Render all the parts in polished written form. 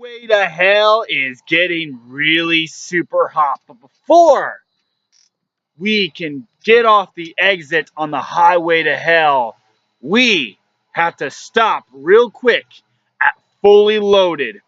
Highway to Hell is getting really super hot. But before we can get off the exit on the Highway to Hell, we have to stop real quick at Fully Loaded.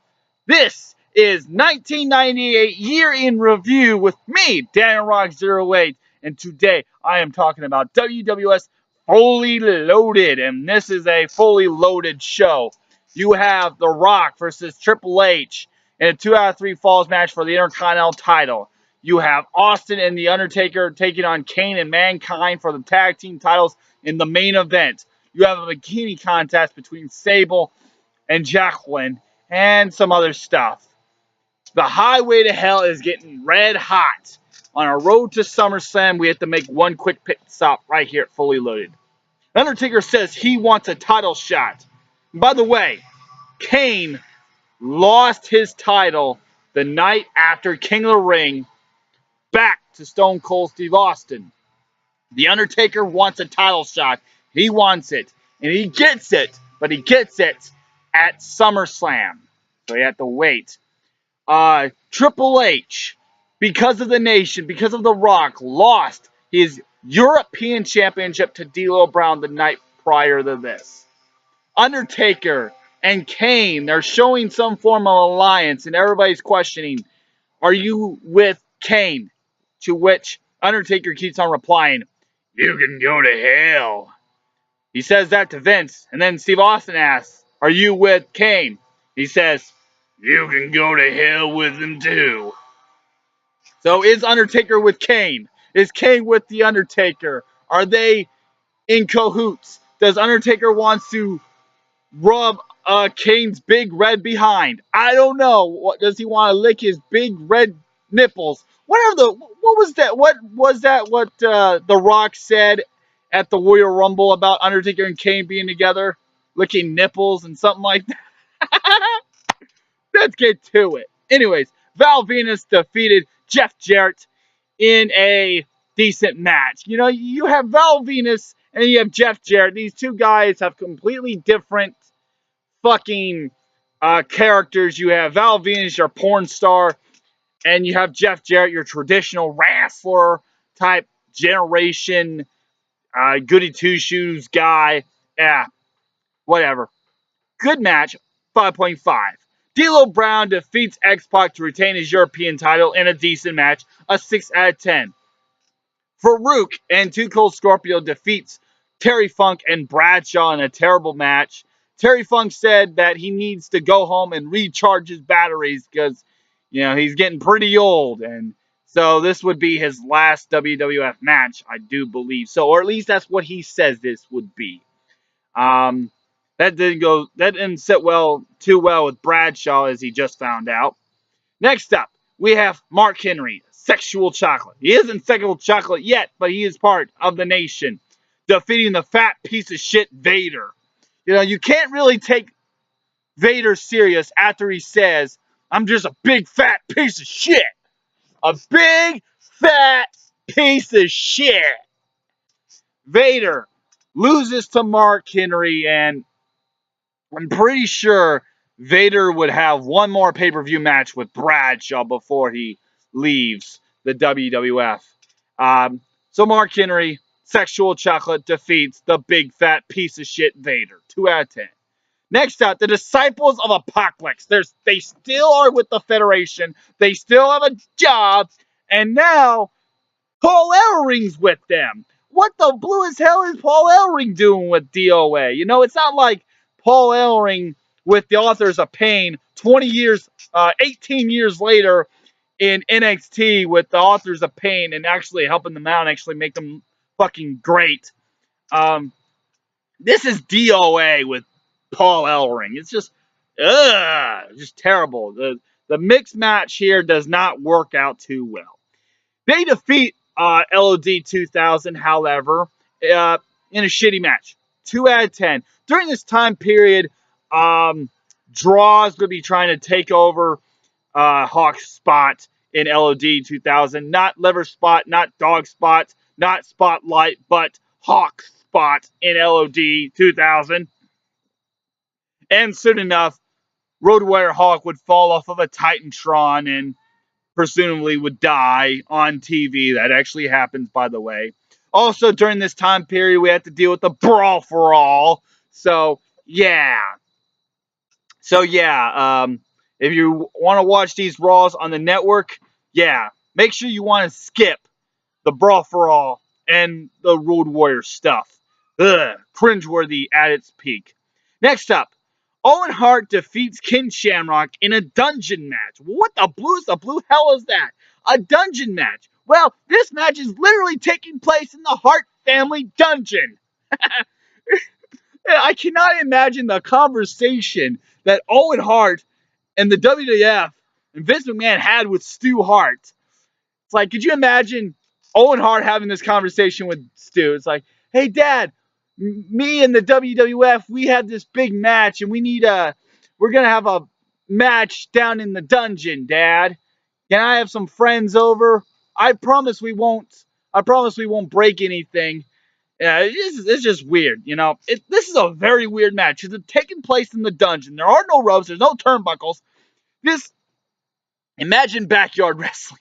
This is 1998 Year in Review with me, Daniel Rock 08, and today I am talking about WWF Fully Loaded, and this is a fully loaded show. You have The Rock versus Triple H in a 2 out of 3 falls match for the Intercontinental title. You have Austin and The Undertaker taking on Kane and Mankind for the tag team titles in the main event. You have a Bikini Contest between Sable and Jacqueline and some other stuff. The Highway to Hell is getting red hot. On our road to SummerSlam, we have to make one quick pit stop right here at Fully Loaded. Undertaker says he wants a title shot. And by the way, Kane lost his title the night after King of the Ring back to Stone Cold Steve Austin. The Undertaker wants a title shot. He wants it. And he gets it. But he gets it at SummerSlam. So you have to wait. Triple H, because of the Nation, because of The Rock, lost his European Championship to D'Lo Brown the night prior to this. Undertaker and Kane, they're showing some form of alliance, and everybody's questioning, are you with Kane? To which Undertaker keeps on replying, you can go to hell. He says that to Vince, and then Steve Austin asks, are you with Kane? He says, you can go to hell with him too. So is Undertaker with Kane? Is Kane with The Undertaker? Are they in cahoots? Does Undertaker want to rub Kane's big red behind? I don't know. What does he want to lick his big red nipples? What was that? What was that? What The Rock said at the Royal Rumble about Undertaker and Kane being together, licking nipples and something like that. Let's get to it. Anyways, Val Venis defeated Jeff Jarrett in a decent match. You know, you have Val Venis and you have Jeff Jarrett. These two guys have completely different fucking characters. You have Val Venis, your porn star, and you have Jeff Jarrett, your traditional wrestler type generation goody two-shoes guy. Yeah, whatever. Good match, 5.5. D'Lo Brown defeats X-Pac to retain his European title in a decent match, a 6 out of 10. Farouk and Too Cold Scorpio defeats Terry Funk and Bradshaw in a terrible match. Terry Funk said that he needs to go home and recharge his batteries because, you know, he's getting pretty old. And so this would be his last WWF match, I do believe. So, or at least that's what he says this would be. That didn't sit too well with Bradshaw, as he just found out. Next up, we have Mark Henry, Sexual Chocolate. He isn't Sexual Chocolate yet, but he is part of the Nation, defeating the fat piece of shit Vader. You know, you can't really take Vader serious after he says, I'm just a big fat piece of shit. A big fat piece of shit. Vader loses to Mark Henry, and I'm pretty sure Vader would have one more pay-per-view match with Bradshaw before he leaves the WWF. So Mark Henry, Sexual Chocolate, defeats the big fat piece of shit Vader. 2 out of 10. Next up, the Disciples of Apocalypse. They still are with the Federation. They still have a job. And now, Paul Ellering's with them. What the blue as hell is Paul Ellering doing with DOA? You know, it's not like Paul Ellering with the Authors of Pain 18 years later in NXT with the Authors of Pain and actually helping them out and actually make them fucking great. This is DOA with Paul Ellering. It's just terrible. The mixed match here does not work out too well. They defeat LOD 2000, however, in a shitty match. 2 out of 10. During this time period, Draw is going to be trying to take over Hawk's spot in LOD 2000. Not Liver Spot, not Dog Spot, not Spotlight, but Hawk's spot in LOD 2000. And soon enough, Road Warrior Hawk would fall off of a Titantron and presumably would die on TV. That actually happens, by the way. Also, during this time period, we had to deal with the Brawl for All. So, yeah. If you want to watch these Raws on the network, yeah, make sure you want to skip the Brawl for All and the Road Warrior stuff. Ugh, cringeworthy at its peak. Next up, Owen Hart defeats Ken Shamrock in a dungeon match. What the blue hell is that? A dungeon match. Well, this match is literally taking place in the Hart family dungeon. I cannot imagine the conversation that Owen Hart and the WWF and Vince McMahon had with Stu Hart. It's like, could you imagine Owen Hart having this conversation with Stu? It's like, hey, Dad, me and the WWF, we had this big match, and we're going to have a match down in the dungeon, Dad. Can I have some friends over? I promise we won't break anything. Yeah, it's just weird, you know. This is a very weird match. It's taking place in the dungeon. There are no ropes. There's no turnbuckles. Imagine backyard wrestling.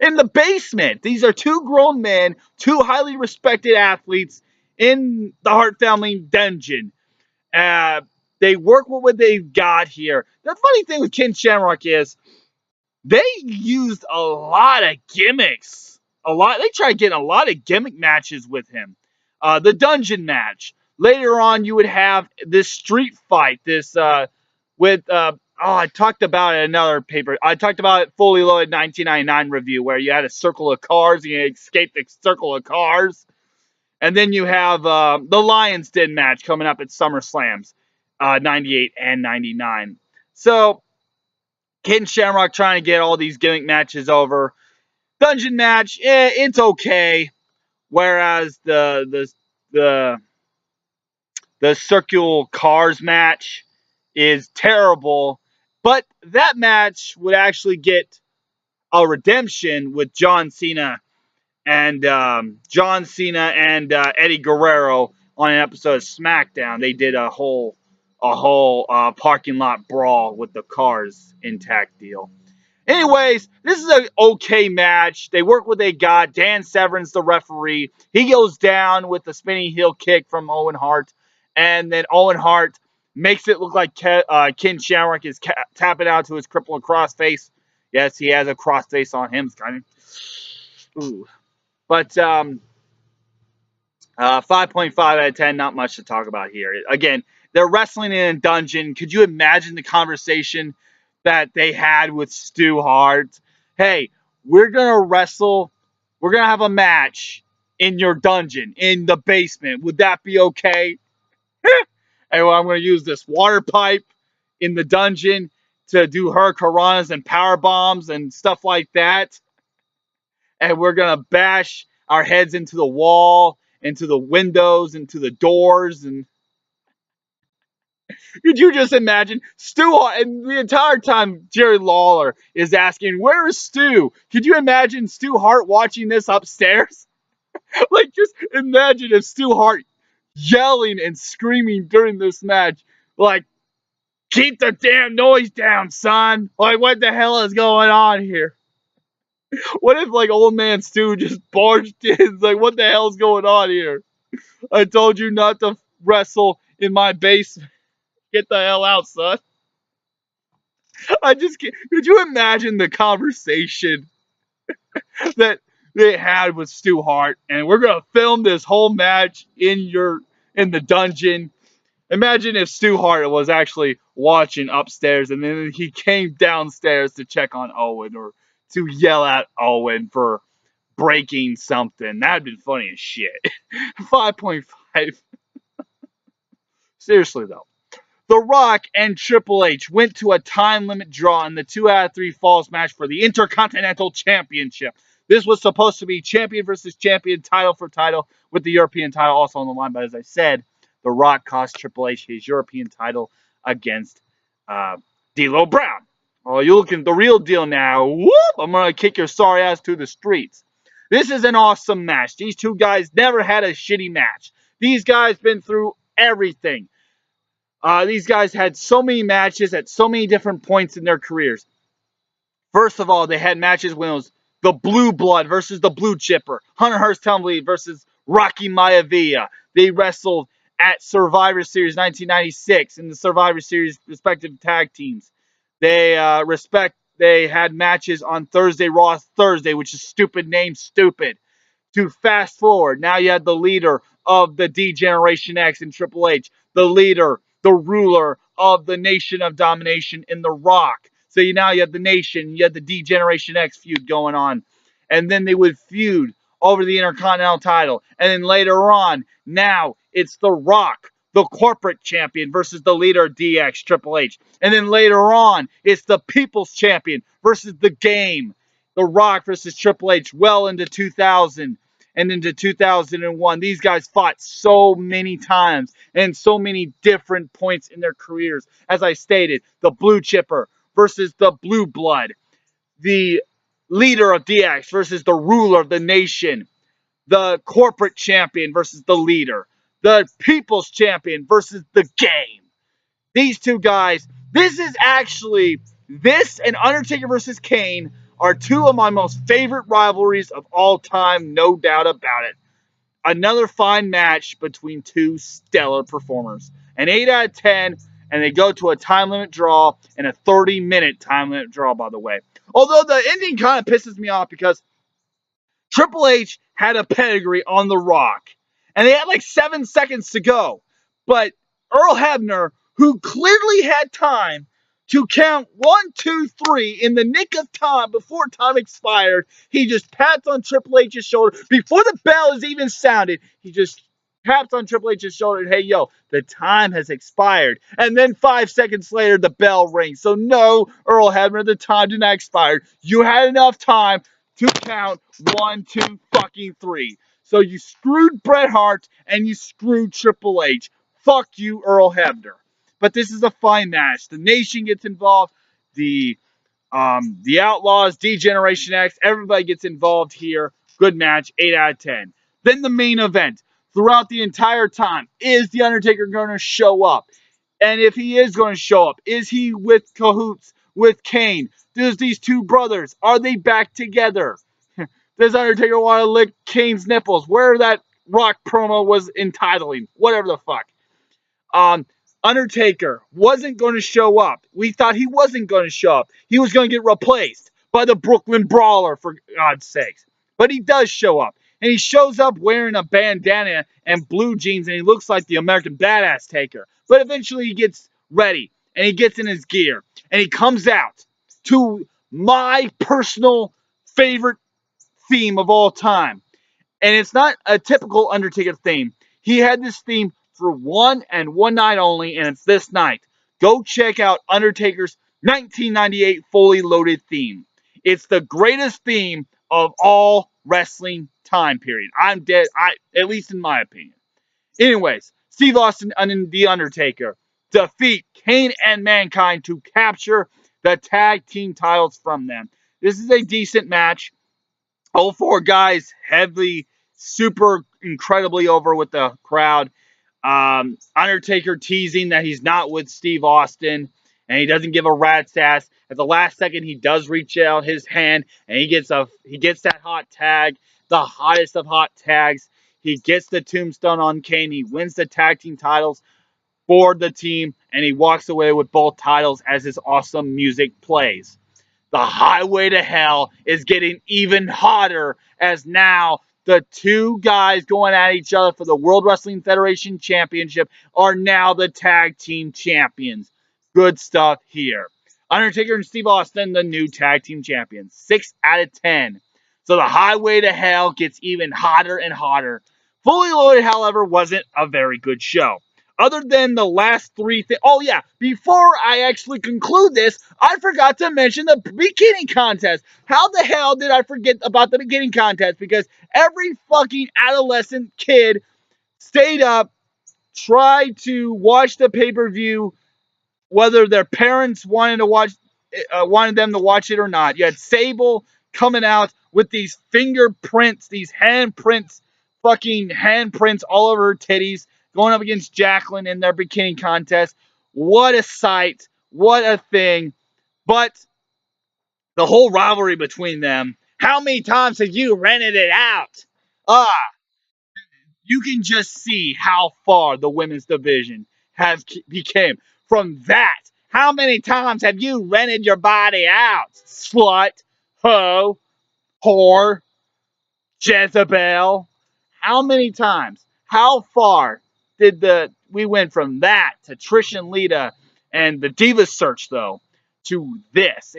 In the basement. These are two grown men, two highly respected athletes in the Hart family dungeon. They work with what they've got here. The funny thing with Ken Shamrock is they used a lot of gimmicks. They tried getting a lot of gimmick matches with him. The dungeon match. Later on, you would have this street fight. I talked about it in another paper. I talked about it Fully Loaded 1999 review, where you had a circle of cars and you escaped the circle of cars. And then you have the Lions Den match coming up at SummerSlams, 98 and 99. So, Ken Shamrock trying to get all these gimmick matches over. Dungeon match, it's okay. Whereas the circular cars match is terrible. But that match would actually get a redemption with John Cena and Eddie Guerrero on an episode of SmackDown. They did a whole parking lot brawl with the cars intact deal. Anyways, this is an okay match. They work what they got. Dan Severn's the referee. He goes down with the spinning heel kick from Owen Hart. And then Owen Hart makes it look like Ken Shamrock is tapping out to his crippled crossface. Yes, he has a crossface on him. It's kind of... Ooh. But 5.5 out of 10, not much to talk about here. Again, they're wrestling in a dungeon. Could you imagine the conversation that they had with Stu Hart? Hey, we're going to wrestle. We're going to have a match in your dungeon, in the basement. Would that be okay? And I'm going to use this water pipe in the dungeon to do hurricanranas and power bombs and stuff like that. And we're going to bash our heads into the wall, into the windows, into the doors. And could you just imagine Stu Hart, and the entire time Jerry Lawler is asking, where is Stu? Could you imagine Stu Hart watching this upstairs? Like, just imagine if Stu Hart yelling and screaming during this match, like, keep the damn noise down, son. Like, what the hell is going on here? What if, like, old man Stu just barged in? Like, what the hell's going on here? I told you not to wrestle in my basement. Get the hell out, son. I just can't. Could you imagine the conversation that they had with Stu Hart? And we're gonna film this whole match in the dungeon. Imagine if Stu Hart was actually watching upstairs and then he came downstairs to check on Owen or to yell at Owen for breaking something. That'd been funny as shit. 5.5. Seriously, though. The Rock and Triple H went to a time limit draw in the 2 out of 3 falls match for the Intercontinental Championship. This was supposed to be champion versus champion, title for title, with the European title also on the line. But as I said, The Rock cost Triple H his European title against D'Lo Brown. Oh, you're looking at the real deal now. Whoop! I'm going to kick your sorry ass to the streets. This is an awesome match. These two guys never had a shitty match. These guys been through everything. These guys had so many matches at so many different points in their careers. First of all, they had matches when it was the Blue Blood versus the Blue Chipper, Hunter Hearst Helmsley versus Rocky Maivia. They wrestled at Survivor Series 1996 in the Survivor Series respective tag teams. They had matches on Thursday Raw Thursday, which is stupid name, stupid. To fast forward, now you had the leader of the D-Generation X in Triple H, the leader, the ruler of the Nation of Domination in The Rock. So now you have the Nation, you have the D-Generation X feud going on. And then they would feud over the Intercontinental title. And then later on, now it's The Rock, the corporate champion, versus the leader of DX, Triple H. And then later on, it's the People's Champion versus The Game, The Rock versus Triple H, well into 2000 and into 2001. These guys fought so many times and so many different points in their careers. As I stated, the Blue Chipper versus the Blue Blood, the leader of DX versus the ruler of the Nation, the corporate champion versus the leader, the People's Champion versus the Game. These two guys, this and Undertaker versus Kane are two of my most favorite rivalries of all time, no doubt about it. Another fine match between two stellar performers. An 8 out of 10, and they go to a time limit draw, and a 30-minute time limit draw, by the way. Although the ending kind of pisses me off because Triple H had a pedigree on The Rock, and they had like 7 seconds to go. But Earl Hebner, who clearly had time to count 1, 2, 3 in the nick of time before time expired, he just pats on Triple H's shoulder before the bell is even sounded. He just taps on Triple H's shoulder and, hey, yo, the time has expired. And then 5 seconds later, the bell rings. So no, Earl Hebner, the time did not expire. You had enough time to count 1, 2, fucking 3. So you screwed Bret Hart and you screwed Triple H. Fuck you, Earl Hebner. But this is a fine match. The Nation gets involved. The Outlaws, D-Generation X, everybody gets involved here. Good match, 8 out of 10. Then the main event. Throughout the entire time, is The Undertaker going to show up? And if he is going to show up, is he with cahoots with Kane? Does these two brothers, are they back together? Does Undertaker want to lick Kane's nipples? Where that Rock promo was entitling. Whatever the fuck. Undertaker wasn't going to show up. We thought he wasn't going to show up. He was going to get replaced by the Brooklyn Brawler, for God's sakes. But he does show up. And he shows up wearing a bandana and blue jeans, and he looks like the American Badass Taker. But eventually he gets ready, and he gets in his gear, and he comes out to my personal favorite theme of all time. And it's not a typical Undertaker theme. He had this theme for one night only, and it's this night. Go check out Undertaker's 1998 Fully Loaded theme. It's the greatest theme of all wrestling time period. I'm dead, at least in my opinion. Anyways, Steve Austin and The Undertaker defeat Kane and Mankind to capture the tag team titles from them. This is a decent match. All four guys heavily, super incredibly over with the crowd. Undertaker teasing that he's not with Steve Austin, and he doesn't give a rat's ass. At the last second, he does reach out his hand, and he gets that hot tag, the hottest of hot tags. He gets the tombstone on Kane. He wins the tag team titles for the team, and he walks away with both titles as his awesome music plays. The highway to hell is getting even hotter as now the two guys going at each other for the World Wrestling Federation Championship are now the tag team champions. Good stuff here. Undertaker and Steve Austin, the new tag team champions. 6 out of 10. So the highway to hell gets even hotter and hotter. Fully Loaded, however, wasn't a very good show. Other than the last three things. Oh, yeah. Before I actually conclude this, I forgot to mention the Bikini Contest. How the hell did I forget about the Bikini Contest? Because every fucking adolescent kid stayed up, tried to watch the pay-per-view, whether their parents wanted them to watch it or not. You had Sable coming out with these fingerprints, these handprints, fucking handprints all over her titties, going up against Jacqueline in their Bikini Contest. What a sight. What a thing. But the whole rivalry between them, how many times have you rented it out? Ah, you can just see how far the women's division has became from that. How many times have you rented your body out? Slut, hoe, whore, Jezebel. How many times? How far did we went from that to Trish and Lita and the Divas search though to this?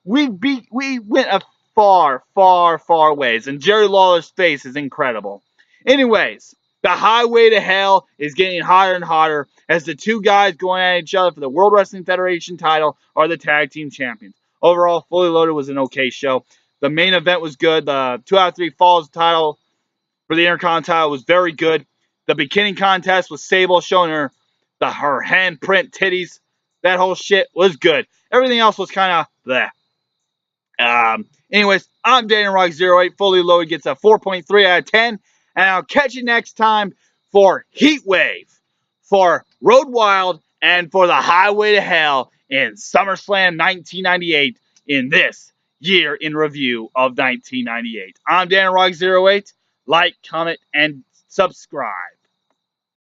We went a far, far, far ways, and Jerry Lawler's face is incredible. Anyways, the highway to hell is getting hotter and hotter as the two guys going at each other for the World Wrestling Federation title are the tag team champions. Overall, Fully Loaded was an okay show. The main event was good. The 2 out of 3 falls title for the Intercontinental title was very good. The Bikini Contest with Sable showing her handprint titties. That whole shit was good. Everything else was kind of bleh. Anyways, I'm Daniel Rock 08. Fully Loaded gets a 4.3 out of 10. And I'll catch you next time for Heat Wave, for Road Wild, and for the Highway to Hell in SummerSlam 1998 in this year in review of 1998. I'm Daniel Rock 08. Like, comment, and subscribe.